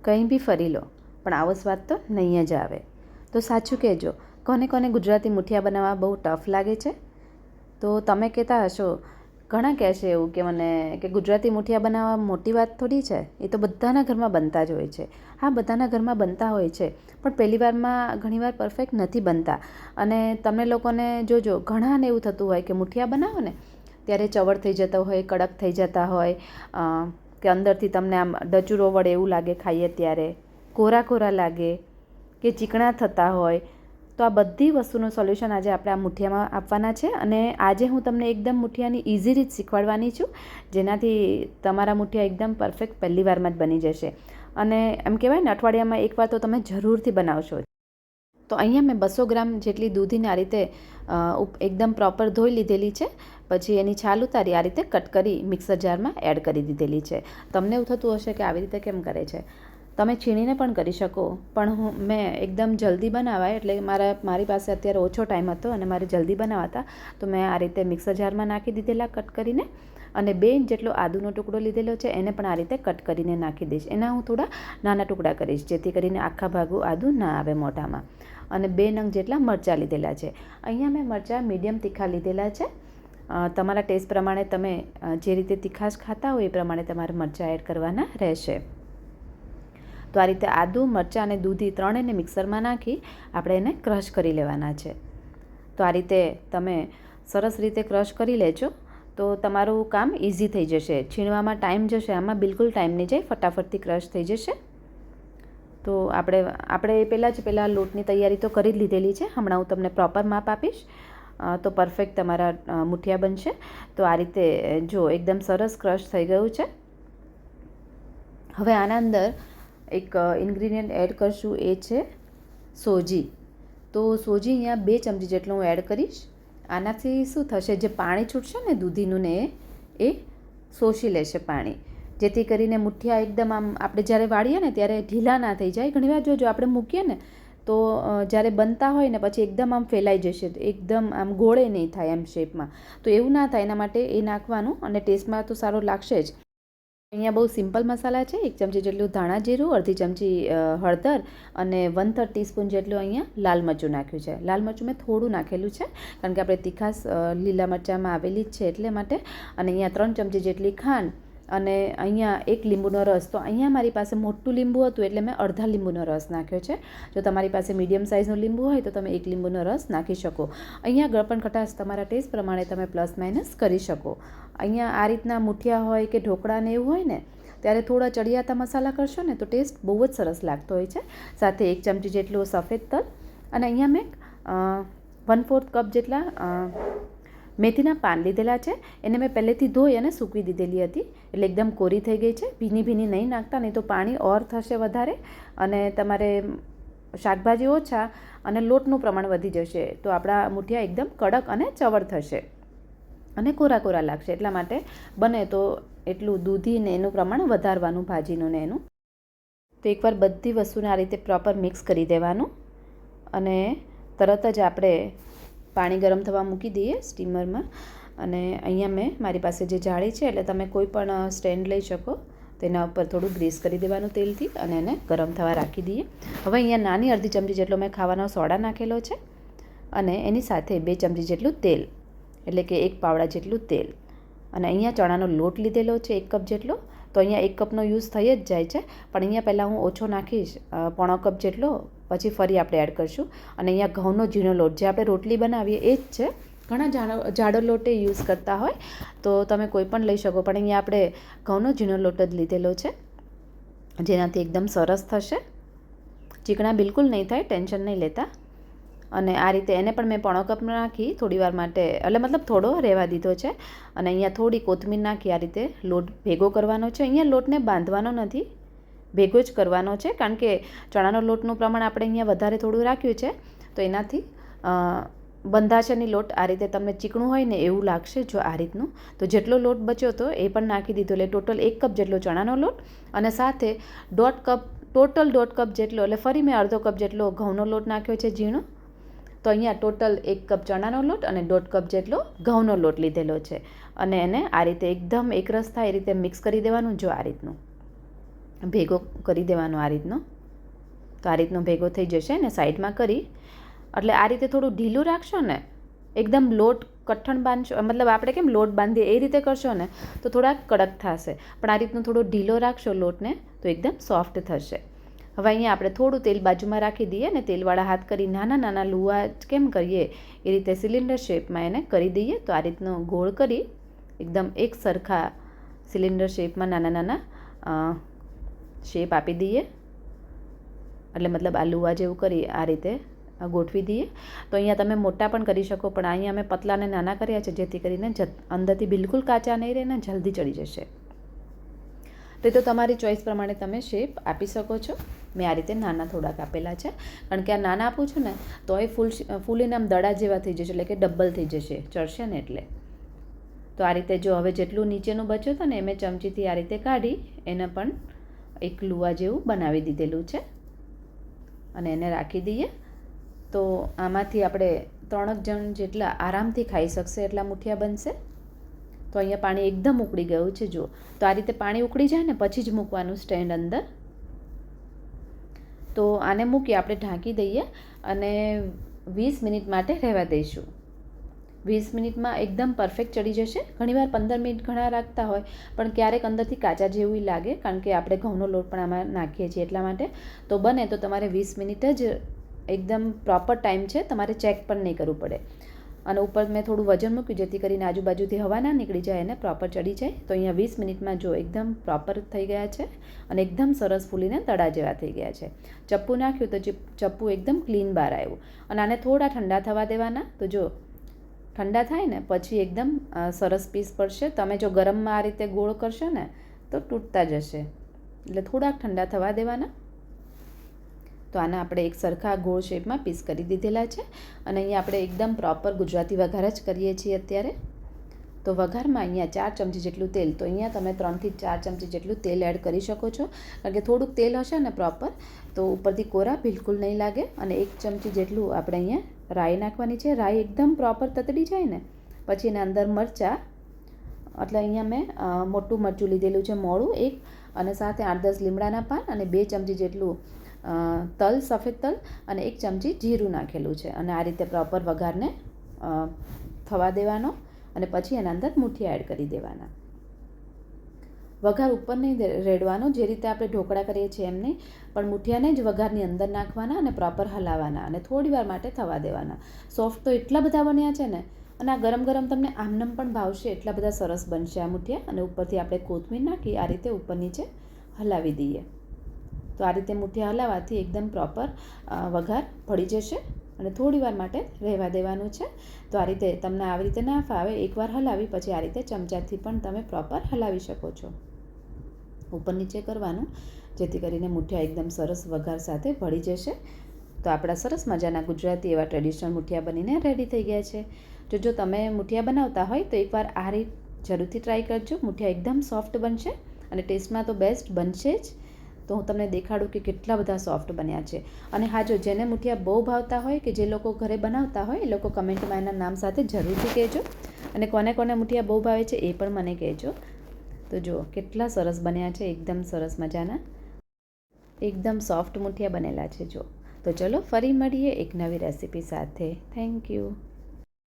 કંઈ બી ફરી લો પણ આવો સ્વાદ તો નહીં જ આવે. તો સાચું કહેજો, કોને કોને ગુજરાતી મુઠિયા બનાવવા બહુ ટફ લાગે છે? તો તમે કહેતા હશો, ઘણા કહેશે એવું કે મને કે ગુજરાતી મુઠિયા બનાવવા મોટી વાત થોડી છે, એ તો બધાના ઘરમાં બનતા જ હોય છે. હા, બધાના ઘરમાં બનતા હોય છે, પણ પહેલી વારમાં ઘણીવાર પરફેક્ટ નથી બનતા. અને તમને લોકોને જોજો, ઘણાને એવું થતું હોય કે મુઠિયા બનાવો ને ત્યારે ચવડ થઈ જતા હોય, કડક થઈ જતા હોય, કે અંદરથી તમને આમ ડચુરો વળે એવું લાગે ખાઈએ ત્યારે, કોરા કોરા લાગે કે ચીકણા થતા હોય. તો આ બધી વસ્તુનું સોલ્યુશન આજે આપણે આ મુઠિયામાં આપવાના છે. અને આજે હું તમને એકદમ મુઠિયાની ઇઝી રીત શીખવાડવાની છું, જેનાથી તમારા મુઠિયા એકદમ પરફેક્ટ પહેલી વારમાં જ બની જશે. અને એમ કહેવાય ને, અઠવાડિયામાં એકવાર તો તમે જરૂરથી બનાવશો. તો અહીંયા મેં 200 ગ્રામ જેટલી દૂધીને આ રીતે એકદમ પ્રોપર ધોઈ લીધેલી છે. પછી એની છાલ ઉતારી આ રીતે કટ કરી મિક્સર જારમાં એડ કરી દીધેલી છે. તમને એવું થતું હશે કે આવી રીતે કેમ કરે છે? તમે છીણીને પણ કરી શકો, પણ મેં એકદમ જલ્દી બનાવાય એટલે મારી પાસે અત્યારે ઓછો ટાઈમ હતો અને મારે જલ્દી બનાવતા, તો મેં આ રીતે મિક્સર જારમાં નાખી દીધેલા કટ કરીને. અને 2 ઇંચ જેટલો આદુનો ટુકડો લીધેલો છે, એને પણ આ રીતે કટ કરીને નાખી દઈશ. એના હું થોડા નાના ટુકડા કરીશ, જેથી કરીને આખા ભાગું આદું ના આવે મોઢામાં. અને 2 નંગ જેટલા મરચાં લીધેલા છે. અહીંયા મેં મરચાં મીડિયમ તીખા લીધેલા છે. તમારા ટેસ્ટ પ્રમાણે તમે જે રીતે તીખાશ ખાતા હોય એ પ્રમાણે તમારે મરચાં એડ કરવાના રહેશે. તો આ રીતે આદું, મરચાં અને દૂધી ત્રણેયને મિક્સરમાં નાખી આપણે એને ક્રશ કરી લેવાના છે. તો આ રીતે તમે સરસ રીતે ક્રશ કરી લેજો તો તમારું કામ ઇઝી થઈ જશે. છીણવામાં ટાઈમ જશે, આમાં બિલકુલ ટાઈમ નહીં જાય, ફટાફટથી ક્રશ થઈ જશે. તો આપણે પહેલાં લોટની તૈયારી તો કરી જ લીધેલી છે. હમણાં હું તમને પ્રોપર માપ આપીશ તો પરફેક્ટ તમારા મુઠિયા બનશે. તો આ રીતે જો એકદમ સરસ ક્રશ થઈ ગયું છે. હવે આના અંદર એક ઇન્ગ્રીડિયન્ટ એડ કરશું, એ છે સોજી. તો સોજી અહીંયા 2 ચમચી જેટલું હું એડ કરીશ. આનાથી શું થશે, જે પાણી છૂટશે ને દૂધીનું ને એ શોષી લેશે પાણી, જેથી કરીને મુઠિયા એકદમ આમ આપણે જ્યારે વાળીએ ને ત્યારે ઢીલા ના થઈ જાય. ઘણીવાર જોજો આપણે મૂકીએ ને તો જ્યારે બનતા હોય ને પછી એકદમ આમ ફેલાઈ જશે, એકદમ આમ ગોળે નહીં થાય એમ શેપમાં. તો એવું ના થાય એના માટે એ નાખવાનું, અને ટેસ્ટમાં તો સારો લાગશે જ. અહીંયા બહુ સિમ્પલ મસાલા છે. 1 ચમચી જેટલું ધાણા જીરું, અડધી ચમચી હળદર અને 1/3 ટીસ્પૂન જેટલું અહીંયા લાલ મરચું નાખ્યું છે. લાલ મરચું મેં થોડું નાખેલું છે, કારણ કે આપણે તીખાશ લીલા મરચાંમાં આવેલી જ છે એટલે માટે. અને અહીંયા 3 ચમચી જેટલી ખાંડ અને અહીંયા 1 લીંબુનો રસ. તો અહીંયા મારી પાસે મોટું લીંબુ હતું એટલે મેં અડધા લીંબુનો રસ નાખ્યો છે. જો તમારી પાસે મીડિયમ સાઇઝનું લીંબુ હોય તો તમે 1 લીંબુનો રસ નાખી શકો. અહીંયા ગળપણ ખટાશ તમારા ટેસ્ટ પ્રમાણે તમે પ્લસ માઇનસ કરી શકો. અહીંયા આ રીતના મુઠિયા હોય કે ઢોકળા ને એવું હોય ને ત્યારે થોડા ચડિયાતા મસાલા કરશો ને તો ટેસ્ટ બહુ જ સરસ લાગતો હોય છે. સાથે 1 ચમચી જેટલું સફેદ તલ, અને અહીંયા મેં 1/4 કપ જેટલા મેથીના પાન લીધેલા છે. એને મેં પહેલેથી ધોઈ અને સૂકવી દીધેલી હતી, એટલે એકદમ કોરી થઈ ગઈ છે. ભીની ભીની નહીં નાખતા, નહીં તો પાણી ઓર થશે વધારે અને તમારે શાકભાજી ઓછા અને લોટનું પ્રમાણ વધી જશે. તો આપણા મુઠિયા એકદમ કડક અને ચવડ થશે અને કોરા કોરા લાગશે. એટલા માટે બને તો એટલું દૂધીને એનું પ્રમાણ વધારવાનું, ભાજીનું ને એનું. તો એકવાર બધી વસ્તુને આ રીતે પ્રોપર મિક્સ કરી દેવાનું અને તરત જ આપણે પાણી ગરમ થવા મૂકી દઈએ સ્ટીમરમાં. અને અહીંયા મારી પાસે જે જાળી છે એટલે તમે કોઈ પણ સ્ટેન્ડ લઈ શકો, તેના ઉપર થોડું ગ્રીસ કરી દેવાનું તેલથી અને એને ગરમ થવા રાખી દઈએ. હવે અહીંયા નાની અડધી ચમચી જેટલો મેં ખાવાનો સોડા નાખેલો છે અને એની સાથે 2 ચમચી જેટલું તેલ, એટલે કે 1 પાવડા જેટલું તેલ. અને અહીંયા ચણાનો લોટ લીધેલો છે 1 કપ જેટલો. તો અહીંયા 1 કપનો યુઝ થઈ જ જાય છે, પણ અહીંયા પહેલાં હું ઓછો નાખીશ, 1/4 કપ જેટલો, પછી ફરી આપણે એડ કરીશું. અને અહીંયા ઘઉંનો ઝીણો લોટ, જે આપણે રોટલી બનાવીએ એ જ છે. ઘણા જાડો લોટે યુઝ કરતા હોય તો તમે કોઈ પણ લઈ શકો, પણ અહીંયા આપણે ઘઉંનો ઝીણો લોટ જ લીધેલો છે, જેનાથી એકદમ સરસ થશે. ચીકણા બિલકુલ નહીં થાય, ટેન્શન નહીં લેતા. અને આ રીતે એને પણ મેં 1/4 કપ નાખી થોડી વાર માટે, એટલે મતલબ થોડો રહેવા દીધો છે. અને અહીંયા થોડી કોથમીર નાખી આ રીતે લોટ ભેગો કરવાનો છે. અહીંયા લોટને બાંધવાનો નથી, ભેગો જ કરવાનો છે, કારણ કે ચણાનો લોટનું પ્રમાણ આપણે અહીંયા વધારે થોડું રાખ્યું છે, તો એનાથી બંધાશે નહીં લોટ. આ રીતે તમને ચીકણું હોય ને એવું લાગશે જો આ રીતનું. તો જેટલો લોટ બચ્યો હતો એ પણ નાખી દીધો, એટલે ટોટલ 1 કપ જેટલો ચણાનો લોટ અને સાથે 1/2 કપ જેટલો, એટલે ફરી મેં અડધો કપ જેટલો ઘઉંનો લોટ નાખ્યો છે ઝીણો. તો અહીંયા ટોટલ 1 કપ ચણાનો લોટ અને 1/2 કપ જેટલો ઘઉંનો લોટ લીધેલો છે. અને એને આ રીતે એકદમ એકરસ થાય એ રીતે મિક્સ કરી દેવાનું, જો આ રીતનું. ભેગો કરી દેવાનો આ રીતનો. તો આ રીતનો ભેગો થઈ જશે ને સાઈડમાં કરી, એટલે આ રીતે થોડું ઢીલું રાખશો ને, એકદમ લોટ કઠણ બાંધશો, મતલબ આપણે કેમ લોટ બાંધીએ એ રીતે કરશો ને તો થોડાક કડક થશે, પણ આ રીતનો થોડો ઢીલો રાખશો લોટને તો એકદમ સોફ્ટ થશે. હવે અહીંયા આપણે થોડું તેલ બાજુમાં રાખી દઈએ ને તેલવાળા હાથ કરી નાના નાના લુવા કેમ કરીએ એ રીતે સિલિન્ડર શેપમાં એને કરી દઈએ. તો આ રીતનો ગોળ કરી એકદમ એક સરખા સિલિન્ડર શેપમાં નાના નાના શેપ આપી દઈએ, એટલે મતલબ આ લુવા જેવું કરી આ રીતે ગોઠવી દઈએ. તો અહીંયા તમે મોટા પણ કરી શકો, પણ અહીંયા અમે પતલાને નાના કર્યા છે જેથી કરીને અંદરથી બિલકુલ કાચા નહીં રહે ને જલ્દી ચડી જશે. તો તમારી ચોઈસ પ્રમાણે તમે શેપ આપી શકો છો. મેં આ રીતે નાના થોડાક આપેલા છે, કારણ કે આ નાના આપું છું ને તો એ ફૂલીને આમ દડા જેવા થઈ જશે, એટલે કે ડબલ થઈ જશે, ચડશે ને એટલે. તો આ રીતે જો હવે જેટલું નીચેનું બચ્યું હતું ને એ મેં ચમચીથી આ રીતે કાઢી એને પણ એક લુવા જેવું બનાવી દીધેલું છે અને એને રાખી દઈએ. તો આમાંથી આપણે 3 જણ જેટલા આરામથી ખાઈ શકશે એટલા મુઠિયા બનશે. તો અહીંયા પાણી એકદમ ઉકળી ગયું છે જો. તો આ રીતે પાણી ઉકળી જાય ને પછી જ મૂકવાનું સ્ટેન્ડ અંદર. તો આને મૂકી આપણે ઢાંકી દઈએ અને 20 મિનિટ માટે રહેવા દઈશું. 20 મિનિટમાં એકદમ પરફેક્ટ ચડી જશે. ઘણીવાર 15 મિનિટ ઘણા રાખતા હોય, પણ ક્યારેક અંદરથી કાચા જેવું લાગે, કારણ કે આપણે ઘઉંનો લોટ પણ આમાં નાખીએ છીએ એટલા માટે. તો બને તો તમારે 20 મિનિટ જ એકદમ પ્રોપર ટાઈમ છે, તમારે ચેક પણ નહીં કરવું પડે. અને ઉપર મેં થોડું વજન મૂક્યું જેથી કરીને આજુબાજુથી હવા ના નીકળી જાય અને પ્રોપર ચડી જાય. તો અહીંયા 20 મિનિટમાં જો એકદમ પ્રોપર થઈ ગયા છે અને એકદમ સરસ ફૂલીને તળા જેવા થઈ ગયા છે. ચપ્પુ નાખ્યું તો ચપ્પુ એકદમ ક્લીન બહાર આવ્યું. અને આને થોડા ઠંડા થવા દેવાના. તો જો ઠંડા થાય ને પછી એકદમ સરસ પીસ પડશે. તમે જો ગરમમાં આ રીતે ગોળ કરશો ને તો તૂટતા જશે, એટલે થોડાક ઠંડા થવા દેવાના. તો આના આપણે એક સરખા ગોળ શેપમાં પીસ કરી દીધેલા છે. અને અહીંયા આપણે એકદમ પ્રોપર ગુજરાતી વઘાર જ કરીએ છીએ અત્યારે. તો વઘારમાં અહીંયા 4 ચમચી જેટલું તેલ, તો અહીંયા તમે 3 થી 4 ચમચી જેટલું તેલ એડ કરી શકો છો, કારણ કે થોડુંક તેલ હશે ને પ્રોપર તો ઉપરથી કોરા બિલકુલ નહીં લાગે. અને 1 ચમચી જેટલું આપણે અહીંયા રાઈ નાખવાની છે. રાઈ એકદમ પ્રોપર તતડી જાય ને પછી એના અંદર મરચાં, એટલે અહીંયા મેં મોટું મરચું લીધેલું છે મોળું એક, અને સાથે 8-10 લીમડાના પાન અને 2 ચમચી જેટલું તલ, સફેદ તલ, અને 1 ચમચી જીરું નાખેલું છે. અને આ રીતે પ્રોપર વઘારને થવા દેવાનો અને પછી એના અંદર મુઠિયા એડ કરી દેવાના. વઘાર ઉપર નહીં રેડવાનો, જે રીતે આપણે ઢોકળા કરીએ છીએ એમ નહીં, પણ મુઠિયાને જ વઘારની અંદર નાખવાના અને પ્રોપર હલાવવાના અને થોડી વાર માટે થવા દેવાના. સોફ્ટ તો એટલા બધા બન્યા છે ને, અને આ ગરમ ગરમ તમને આમનમ પણ ભાવશે, એટલા બધા સરસ બનશે આ મુઠિયા. અને ઉપરથી આપણે કોથમીર નાખી આ રીતે ઉપર નીચે હલાવી દઈએ. તો આ રીતે મુઠિયા હલાવવાથી એકદમ પ્રોપર વઘાર પડી જશે અને થોડી વાર માટે રહેવા દેવાનું છે. તો આ રીતે તમને આવી રીતે ના ફાવે એકવાર હલાવી પછી આ રીતે ચમચાથી પણ તમે પ્રોપર હલાવી શકો છો. ઉપર નીચે કરવાનું જેથી કરીને મુઠિયા એકદમ સરસ વઘાર સાથે ભળી જશે. તો આપણા સરસ મજાના ગુજરાતી એવા ટ્રેડિશનલ મુઠિયા બનીને રેડી થઈ ગયા છે. જો તમે મુઠિયા બનાવતા હોય તો એકવાર આ રીત જરૂરથી ટ્રાય કરજો. મુઠિયા એકદમ સોફ્ટ બનશે અને ટેસ્ટમાં તો બેસ્ટ બનશે જ. તો હું તમને દેખાડું કે કેટલા બધા સોફ્ટ બન્યા છે. અને હા, જો જેને મુઠિયા બહુ ભાવતા હોય કે જે લોકો ઘરે બનાવતા હોય એ લોકો કમેન્ટમાં એના નામ સાથે જરૂરથી કહેજો. અને કોને કોને મુઠિયા બહુ ભાવે છે એ પણ મને કહેજો. તો જો કેટલા સરસ બન્યા છે, એકદમ સરસ મજાના, એકદમ સોફ્ટ મુઠિયા બનેલા છે જો. તો ચલો ફરી મળીએ એક નવી રેસીપી સાથે. Thank you.